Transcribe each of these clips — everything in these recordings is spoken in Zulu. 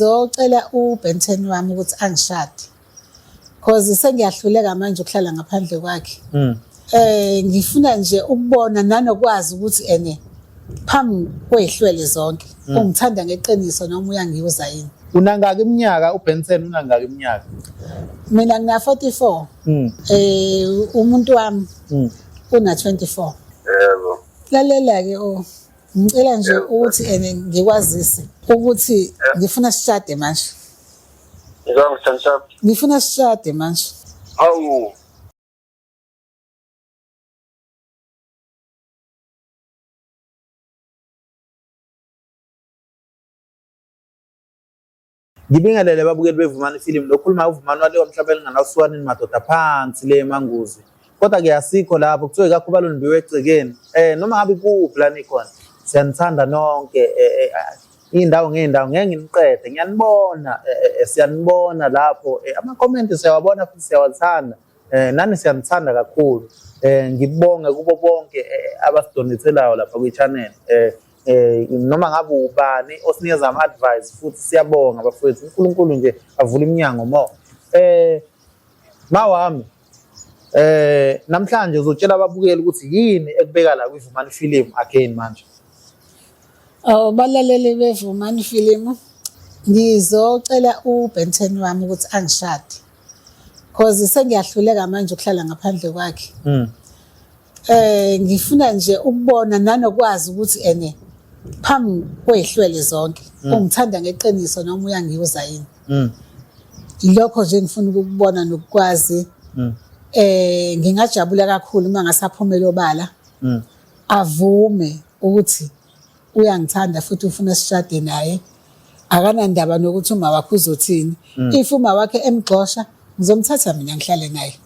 ngizocela uBenten wami ukuthi angishade. Cause sengiyahluleka manje ukuhlala ngaphandle kwakhe. Ngifuna nje ukubona nanokwazi ukuthi phambi kwehlwele zonke ungithanda ngeqiniso noma uyangiuza yini. Unangaki iminyaka uBenten unangaki iminyaka? Mina ngina 44. Umuntu wami una 24. Yebo. Lalela ke ngicela nje ukuthi ngikwazise ukuthi ngifuna sishade manje. Ngifuna sishade manje. Hawu. Ngibingelele babukeli bevumani film lokhuluma uvumani wale wamhlabeni nganawusuwanini madoda phansi le emanguzi. Kodwa ke asikho lapho kuthiwe kakhubalo nibiwe egcekeni. Noma ngabe kuplani khona. Siyanithanda nonke indawo ngeendawo ngeke nginiqede ngiyanibona siyanibona lapho ama comment siyawabona futhi siyawathanda. Nani siyanithanda kakhulu. Ngibonge kubo bonke abasidonethelayo lapha kwi channel. Noma ngabe ubani osinikeza ama advice futhi siyabonga bafowethu uNkulunkulu nje avula iminyango mo. Mawami namhlanje uzotshela ababukeli ukuthi yini ekubeka la kwivumani film again manje. Balaleli bevumani film ngizocela uBenten wami ukuthi angishade. Cause sengiyahluleka manje ukuhlala ngaphandle kwakhe. Ngifuna nje ukubona nanokwazi ukuthi phambi kwehlwele zonke ungithanda ngeqiniso noma uyangiuza yini. Lokho nje ngifuna ukubona nokukwazi. Ngingajabula kakhulu uma ngasaphumela obala. Avume ukuthi uyangithanda futhi ufuna sishade naye. Akanandaba nokuthi uma wakhe uzothini. If uma wakhe emgxosha ngizomthatha mina ngihlale naye.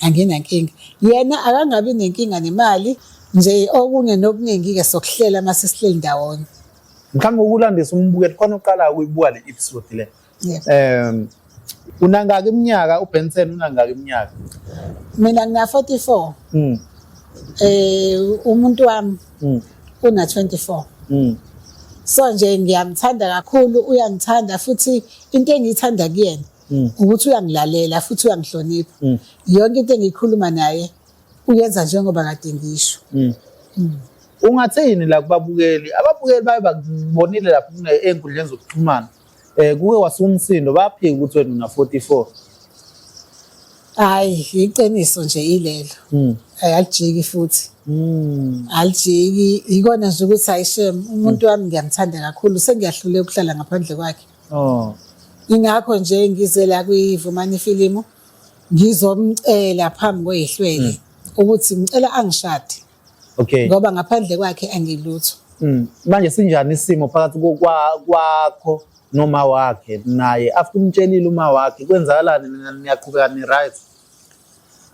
Anginankinga. Yena akangabi nenkinga nemali nje okunye nokuningi ke sokuhlela mase sihleli ndawonye. Mhlawumbe ukulandisa umbukeli khona uqala ukuyibuka le episode le. Unangaki iminyaka uBenten unangaki iminyaka? Mina ngina 44. Umuntu wami una 24. So nje ngiyamthanda kakhulu uyangithanda futhi into engiyithanda kuyena ukuthi uyangilalela futhi uyangihlonipha. Yonke into engikhuluma naye uyenza njengoba kade ngisho. Ungathini la kubabukeli ababukeli baye bakubonile lapha enkundleni zokuxhumana kuke wasumsindo baphika ukuthi wena una 44. Hayi iqiniso nje ilelo. Alijiki futhi. Alijiki ikona nje ukuthi ayishem umuntu wami ngiyamthanda kakhulu sengiyahlule ukuhlala ngaphandle kwakhe. Ingakho nje ngize la kwivumani film ngizomcela phambi kwehlwele ukuthi ngicela angishade. Okay. Ngoba ngaphandle kwakhe angilutho. Manje sinjani isimo phakathi kwakho noma wakhe naye after umtshelile uma wakhe kwenzakalani niyaqhubeka ni right?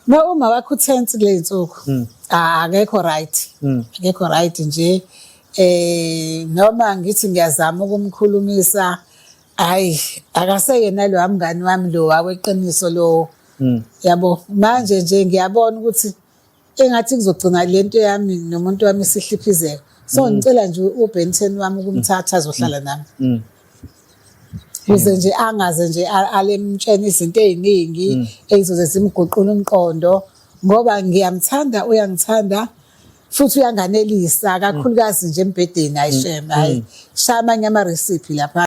No uma wakhe utense kule insuku. Akekho right. Akekho right nje noma ngithi ngiyazama ukumkhulumisa hayi akaseyena lo mngani wami lo wakweqiniso lo. Yabo manje nje ngiyabona ukuthi engathi kuzogcina lento yami nomuntu wami sihliphizeka. So ngicela nje uBenten wami ukumthatha azohlala nami. Kuze nje angaze nje alemtshena izinto eziningi ezizoze zimguqula umqondo ngoba ngiyamthanda uyangithanda futhi uyanganelisa kakhulukazi nje embedeni ayishem hayi shamanye ama recipe lapha.